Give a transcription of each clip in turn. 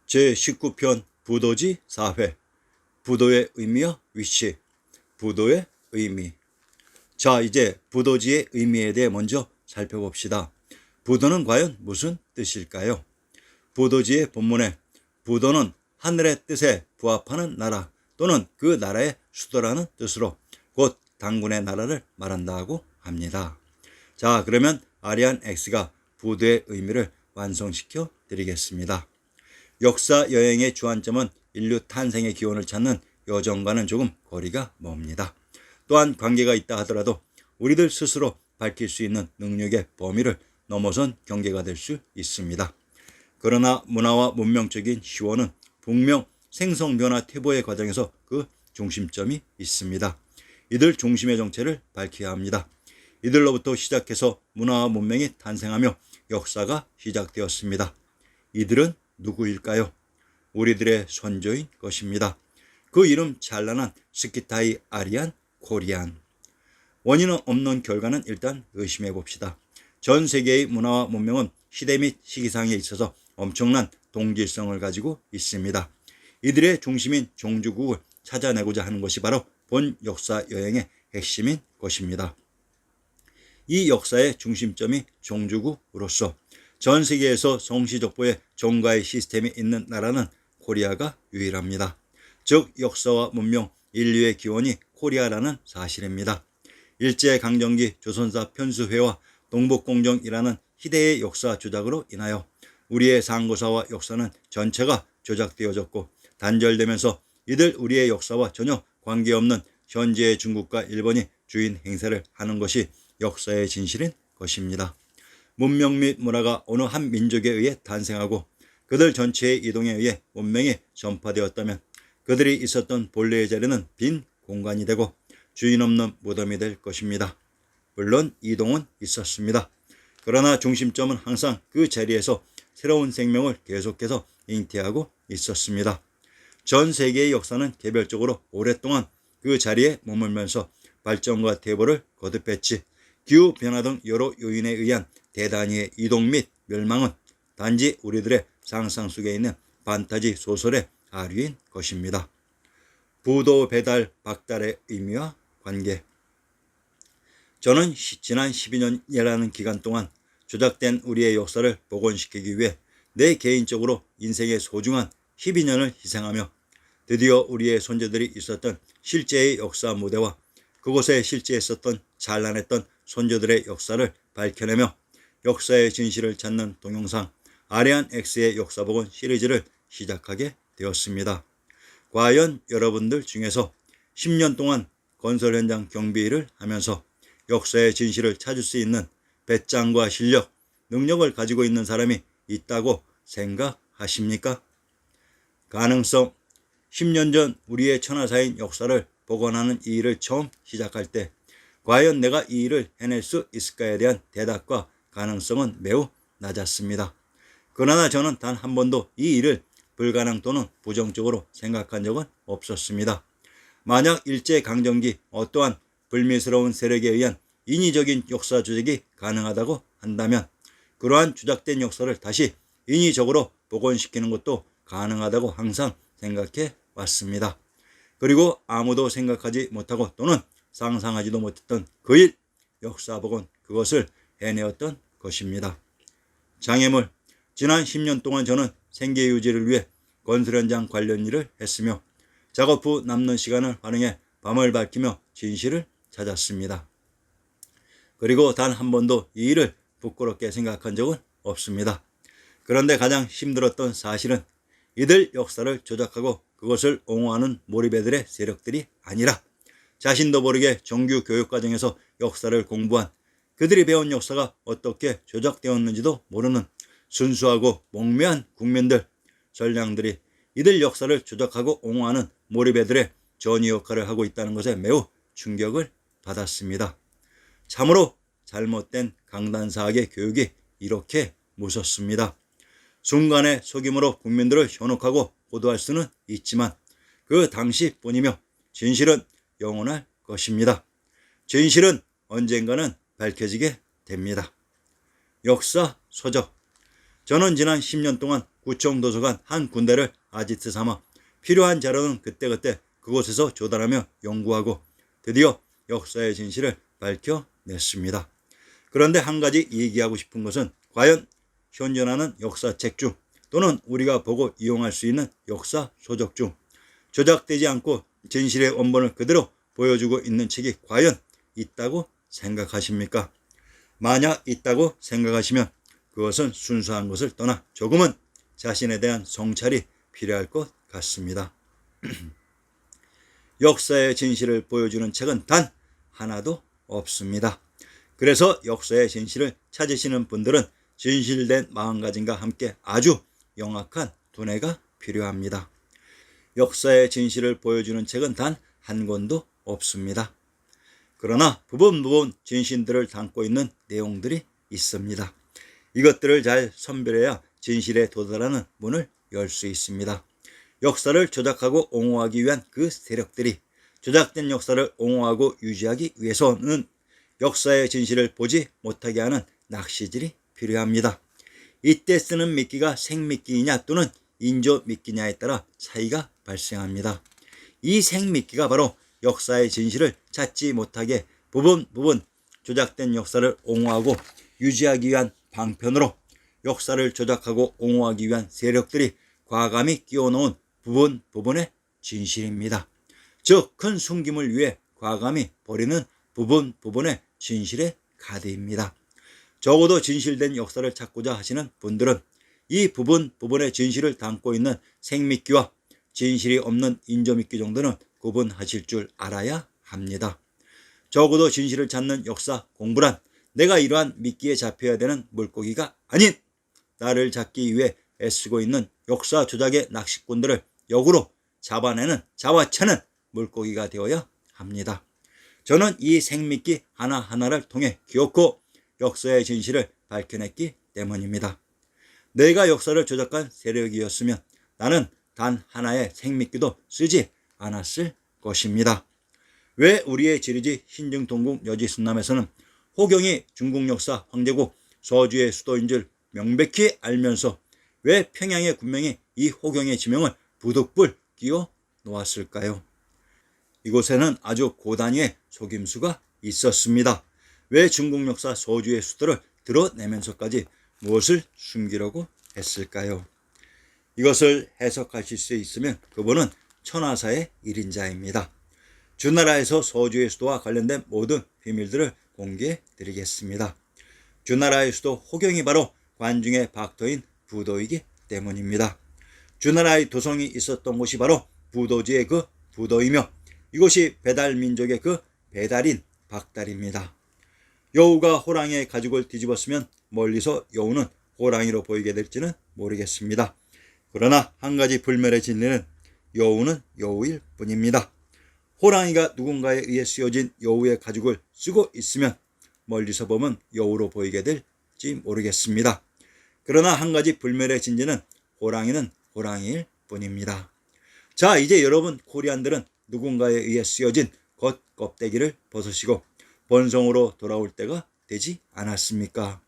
제19편 부도지 4회 부도의 의미와 위치, 부도의 의미. 자, 이제 부도지의 의미에 대해 먼저 살펴봅시다. 부도는 과연 무슨 뜻일까요? 부도지의 본문에 부도는 하늘의 뜻에 부합하는 나라 또는 그 나라의 수도라는 뜻으로 곧 당군의 나라를 말한다고 합니다. 자, 그러면 아리안 X가 부도의 의미를 완성시켜 드리겠습니다. 역사 여행의 주안점은 인류 탄생의 기원을 찾는 여정과는 조금 거리가 멉니다. 또한 관계가 있다 하더라도 우리들 스스로 밝힐 수 있는 능력의 범위를 넘어선 경계가 될 수 있습니다. 그러나 문화와 문명적인 시원은 분명 생성변화 퇴보의 과정에서 그 중심점이 있습니다. 이들 중심의 정체를 밝혀야 합니다. 이들로부터 시작해서 문화와 문명이 탄생하며 역사가 시작되었습니다. 이들은 누구일까요? 우리들의 선조인 것입니다. 그 이름 찬란한 스키타이 아리안 코리안. 원인은 없는 결과는 일단 의심해 봅시다. 전 세계의 문화와 문명은 시대 및 시기상에 있어서 엄청난 동질성을 가지고 있습니다. 이들의 중심인 종주국을 찾아내고자 하는 것이 바로 본 역사 여행의 핵심인 것입니다. 이 역사의 중심점이 종주국으로서 전 세계에서 성시족보의 종가의 시스템이 있는 나라는 코리아가 유일합니다. 즉 역사와 문명, 인류의 기원이 코리아라는 사실입니다. 일제강점기 조선사 편수회와 동북공정이라는 희대의 역사 조작으로 인하여 우리의 상고사와 역사는 전체가 조작되어졌고 단절되면서 이들 우리의 역사와 전혀 관계없는 현재의 중국과 일본이 주인 행세를 하는 것이 역사의 진실인 것입니다. 문명 및 문화가 어느 한 민족에 의해 탄생하고 그들 전체의 이동에 의해 문명이 전파되었다면 그들이 있었던 본래의 자리는 빈 공간이 되고 주인 없는 무덤이 될 것입니다. 물론 이동은 있었습니다. 그러나 중심점은 항상 그 자리에서 새로운 생명을 계속해서 잉태하고 있었습니다. 전 세계의 역사는 개별적으로 오랫동안 그 자리에 머물면서 발전과 퇴보를 거듭했지 기후변화 등 여러 요인에 의한 대단위의 이동 및 멸망은 단지 우리들의 상상 속에 있는 판타지 소설의 아류인 것입니다. 부도, 배달, 박달의 의미와 관계. 저는 지난 12년이라는 기간 동안 조작된 우리의 역사를 복원시키기 위해 내 개인적으로 인생의 소중한 12년을 희생하며 드디어 우리의 손자들이 있었던 실제의 역사 무대와 그곳에 실제 있었던 찬란했던 손자들의 역사를 밝혀내며 역사의 진실을 찾는 동영상 아리안 X의 역사복원 시리즈를 시작하게 되었습니다. 과연 여러분들 중에서 10년 동안 건설 현장 경비 일을 하면서 역사의 진실을 찾을 수 있는 배짱과 실력, 능력을 가지고 있는 사람이 있다고 생각하십니까? 가능성. 10년 전 우리의 천하사인 역사를 복원하는 이 일을 처음 시작할 때 과연 내가 이 일을 해낼 수 있을까에 대한 대답과 가능성은 매우 낮았습니다. 그러나 저는 단 한 번도 이 일을 불가능 또는 부정적으로 생각한 적은 없었습니다. 만약 일제강점기 어떠한 불미스러운 세력에 의한 인위적인 역사 조작이 가능하다고 한다면 그러한 조작된 역사를 다시 인위적으로 복원시키는 것도 가능하다고 항상 생각해 왔습니다. 그리고 아무도 생각하지 못하고 또는 상상하지도 못했던 그 일, 역사 복원, 그것을 해내었던 것입니다. 장애물. 지난 10년 동안 저는 생계 유지를 위해 건설 현장 관련 일을 했으며 작업 후 남는 시간을 활용해 밤을 밝히며 진실을 찾았습니다. 그리고 단 한 번도 이 일을 부끄럽게 생각한 적은 없습니다. 그런데 가장 힘들었던 사실은 이들 역사를 조작하고 그것을 옹호하는 몰입애들의 세력들이 아니라 자신도 모르게 정규 교육과정에서 역사를 공부한 그들이 배운 역사가 어떻게 조작되었는지도 모르는 순수하고 몽매한 국민들, 전량들이 이들 역사를 조작하고 옹호하는 몰입애들의 전위 역할을 하고 있다는 것에 매우 충격을 받았습니다. 참으로 잘못된 강단사학의 교육이 이렇게 무섭습니다. 순간의 속임으로 국민들을 현혹하고 호도할 수는 있지만 그 당시뿐이며 진실은 영원할 것입니다. 진실은 언젠가는 밝혀지게 됩니다. 역사 서적. 저는 지난 10년 동안 구청 도서관 한 군데를 아지트 삼아 필요한 자료는 그때그때 그곳에서 조달하며 연구하고 드디어 역사의 진실을 밝혀냈습니다. 그런데 한 가지 얘기하고 싶은 것은 과연 현존하는 역사책 중 또는 우리가 보고 이용할 수 있는 역사 소적 중 조작되지 않고 진실의 원본을 그대로 보여주고 있는 책이 과연 있다고 생각하십니까? 만약 있다고 생각하시면 그것은 순수한 것을 떠나 조금은 자신에 대한 성찰이 필요할 것 같습니다. 역사의 진실을 보여주는 책은 단 하나도 없습니다. 그래서 역사의 진실을 찾으시는 분들은 진실된 마음가짐과 함께 아주 영악한 두뇌가 필요합니다. 역사의 진실을 보여주는 책은 단 한 권도 없습니다. 그러나 부분 진실들을 담고 있는 내용들이 있습니다. 이것들을 잘 선별해야 진실에 도달하는 문을 열 수 있습니다. 역사를 조작하고 옹호하기 위한 그 세력들이 조작된 역사를 옹호하고 유지하기 위해서는 역사의 진실을 보지 못하게 하는 낚시질이 필요합니다. 이때 쓰는 미끼가 생미끼이냐 또는 인조미끼냐에 따라 차이가 발생합니다. 이 생미끼가 바로 역사의 진실을 찾지 못하게 부분 조작된 역사를 옹호하고 유지하기 위한 방편으로 역사를 조작하고 옹호하기 위한 세력들이 과감히 끼워놓은 부분의 진실입니다. 즉 큰 숨김을 위해 과감히 버리는 부분의 진실의 카드입니다. 적어도 진실된 역사를 찾고자 하시는 분들은 이 부분의 진실을 담고 있는 생미끼와 진실이 없는 인조미끼 정도는 구분하실 줄 알아야 합니다. 적어도 진실을 찾는 역사 공부란 내가 이러한 미끼에 잡혀야 되는 물고기가 아닌 나를 잡기 위해 애쓰고 있는 역사 조작의 낚시꾼들을 역으로 잡아내는 잡아채는 물고기가 되어야 합니다. 저는 이 생미끼 하나하나를 통해 기어코 역사의 진실을 밝혀냈기 때문입니다. 내가 역사를 조작한 세력이었으면 나는 단 하나의 생미끼도 쓰지 않았을 것입니다. 왜 우리의 지리지 신증동국 여지순남에서는 호경이 중국 역사 황제국 서주의 수도인 줄 명백히 알면서 왜 평양의 군명이 이 호경의 지명을 부득불 끼워 놓았을까요? 이곳에는 아주 고단위의 속임수가 있었습니다. 왜 중국 역사 서주의 수도를 드러내면서까지 무엇을 숨기려고 했을까요? 이것을 해석하실 수 있으면 그분은 천하사의 1인자입니다. 주나라에서 서주의 수도와 관련된 모든 비밀들을 공개해 드리겠습니다. 주나라의 수도 호경이 바로 관중의 박터인 부도이기 때문입니다. 주나라의 도성이 있었던 곳이 바로 부도지의 그 부도이며 이곳이 배달민족의 그 배달인 박달입니다. 여우가 호랑이의 가죽을 뒤집었으면 멀리서 여우는 호랑이로 보이게 될지는 모르겠습니다. 그러나 한 가지 불멸의 진리는 여우는 여우일 뿐입니다. 호랑이가 누군가에 의해 쓰여진 여우의 가죽을 쓰고 있으면 멀리서 보면 여우로 보이게 될지 모르겠습니다. 그러나 한 가지 불멸의 진리는 호랑이는 호랑이일 뿐입니다. 자, 이제 여러분 코리안들은 누군가에 의해 쓰여진 겉껍데기를 벗으시고 본성으로 돌아올 때가 되지 않았습니까?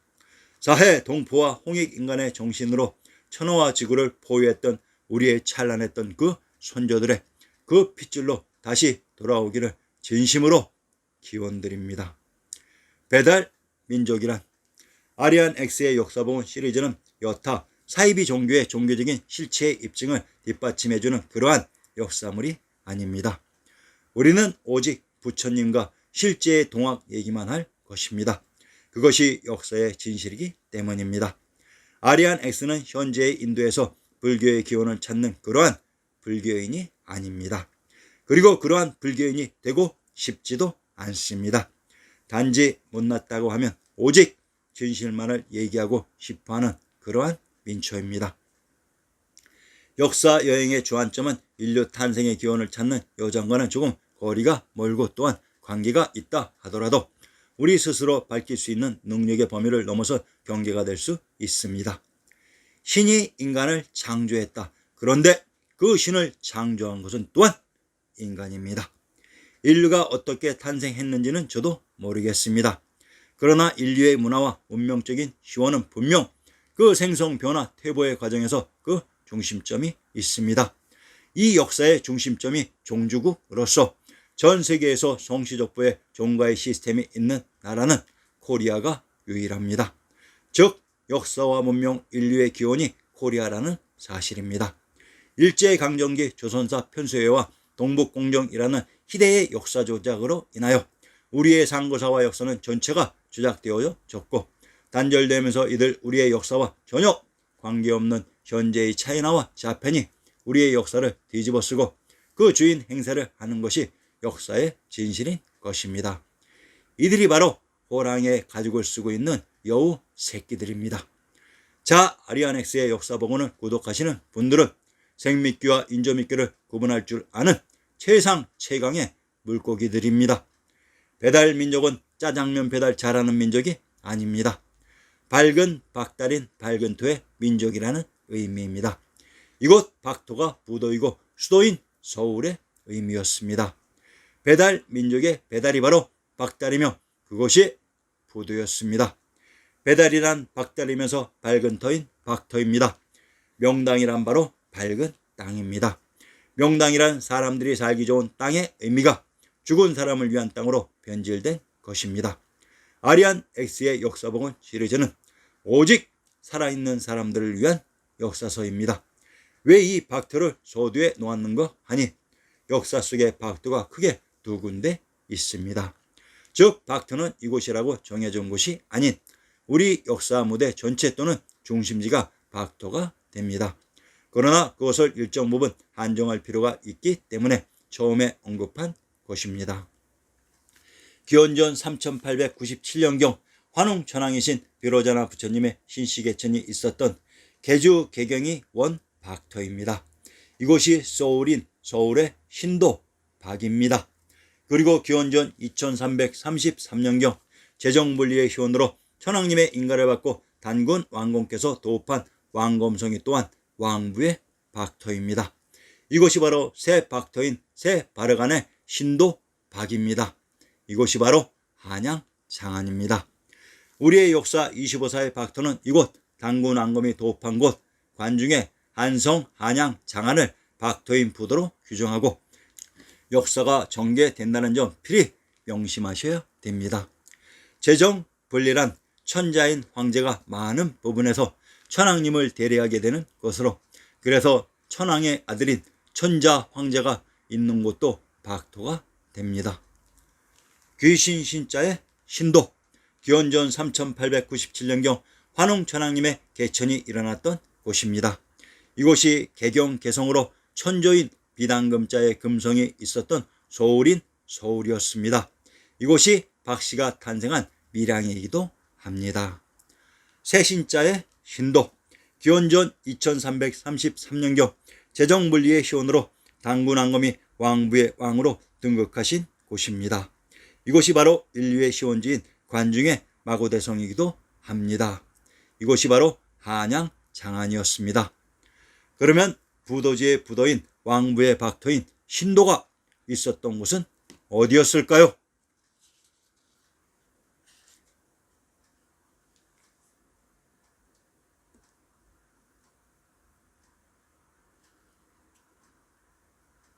사해 동포와 홍익인간의 정신으로 천하와 지구를 포위했던 우리의 찬란했던 그 선조들의 그 핏줄로 다시 돌아오기를 진심으로 기원드립니다. 배달 민족이란 아리안 X의 역사봉은 시리즈는 여타 사이비 종교의 종교적인 실체의 입증을 뒷받침해주는 그러한 역사물이 아닙니다. 우리는 오직 부처님과 실제의 동학 얘기만 할 것입니다. 그것이 역사의 진실이기 때문입니다. 아리안 X는 현재의 인도에서 불교의 기원을 찾는 그러한 불교인이 아닙니다. 그리고 그러한 불교인이 되고 싶지도 않습니다. 단지 못났다고 하면 오직 진실만을 얘기하고 싶어하는 그러한 민초입니다. 역사 여행의 주안점은 인류 탄생의 기원을 찾는 여정과는 조금 거리가 멀고 또한 관계가 있다 하더라도 우리 스스로 밝힐 수 있는 능력의 범위를 넘어서 경계가 될 수 있습니다. 신이 인간을 창조했다. 그런데 그 신을 창조한 것은 또한 인간입니다. 인류가 어떻게 탄생했는지는 저도 모르겠습니다. 그러나 인류의 문화와 운명적인 희원은 분명 그 생성 변화 퇴보의 과정에서 그 중심점이 있습니다. 이 역사의 중심점이 종주국으로서 전 세계에서 성시족부의 종가의 시스템이 있는 나라는 코리아가 유일합니다. 즉 역사와 문명 인류의 기원이 코리아라는 사실입니다. 일제강점기 조선사 편수회와 동북공정이라는 희대의 역사 조작으로 인하여 우리의 상고사와 역사는 전체가 조작되어졌고 단절되면서 이들 우리의 역사와 전혀 관계없는 현재의 차이나와 자펜이 우리의 역사를 뒤집어쓰고 그 주인 행세를 하는 것이 역사의 진실인 것입니다. 이들이 바로 호랑이의 가죽을 쓰고 있는 여우 새끼들입니다. 자 아리아넥스의 역사복원을 구독하시는 분들은 생미끼와 인조미끼를 구분할 줄 아는 최상 최강의 물고기들입니다. 배달민족은 짜장면 배달 잘하는 민족이 아닙니다. 밝은 박달인 밝은 토의 민족이라는 의미입니다. 이곳 박토가 부도이고 수도인 서울의 의미였습니다. 배달 민족의 배달이 바로 박달이며 그것이 부도였습니다. 배달이란 박달이면서 밝은 터인 박터입니다. 명당이란 바로 밝은 땅입니다. 명당이란 사람들이 살기 좋은 땅의 의미가 죽은 사람을 위한 땅으로 변질된 것입니다. 아리안 X의 역사복원 시리즈는 오직 살아있는 사람들을 위한 역사서입니다. 왜 이 박토를 소두에 놓았는가 하니 역사 속에 박토가 크게 두 군데 있습니다. 즉 박토는 이곳이라고 정해진 곳이 아닌 우리 역사 무대 전체 또는 중심지가 박토가 됩니다. 그러나 그것을 일정 부분 한정할 필요가 있기 때문에 처음에 언급한 것입니다. 기원전 3897년경 환웅 천황이신 비로자나 부처님의 신시개천이 있었던 개주 개경이 원 박토입니다. 이곳이 소울인 서울의 신도 박입니다. 그리고 기원전 2333년경 제정분리의 효원으로 천황님의 인가를 받고 단군 왕공께서 도읍한 왕검성이 또한 왕부의 박토입니다. 이곳이 바로 새 박토인 새 바르간의 신도 박입니다. 이곳이 바로 한양 장안입니다. 우리의 역사 25사의 박토는 이곳 단군 왕검이 도읍한 곳 관중의 한성 한양 장안을 박토인 부도로 규정하고 역사가 전개된다는 점 필히 명심하셔야 됩니다. 제정 분리란 천자인 황제가 많은 부분에서 천황님을 대리하게 되는 것으로 그래서 천황의 아들인 천자 황제가 있는 곳도 박토가 됩니다. 귀신 신자의 신도 기원전 3897년경 환웅 천황님의 개천이 일어났던 곳입니다. 이곳이 개경 개성으로 천조인 비단금자의 금성이 있었던 소울인 서울이었습니다. 이곳이 박씨가 탄생한 밀양이기도 합니다. 새신자의 신도 기원전 2333년경 제정분리의 시원으로 단군 왕검이 왕부의 왕으로 등극하신 곳입니다. 이곳이 바로 인류의 시원지인 관중의 마고대성이기도 합니다. 이곳이 바로 한양 장안이었습니다. 그러면 부도지의 부도인 왕부의 박토인 신도가 있었던 곳은 어디였을까요?